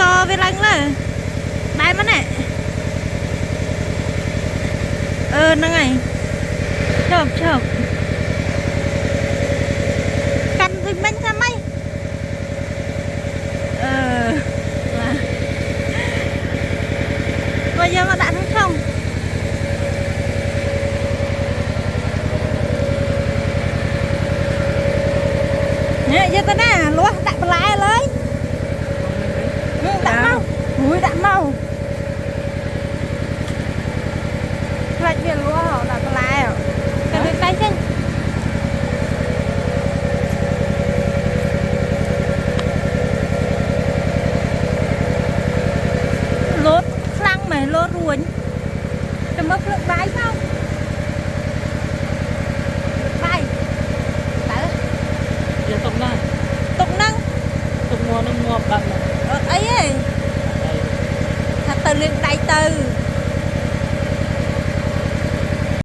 gò về lăng là bài mà nè năng này chộp chộp căn thì mình sao mấy bây giờ mà đã thấy không nè giờ ta nè lúa đặt lại lấy đặt mau ui đặt mau lại về lúa họ đặt lại à cái việc tay chân lốt lăng mày lốt ruồi cho mất lượng bài sao bài tại giờ tụng năng tụng tụng mua nó mua bằng ấy thật từ liên tay từ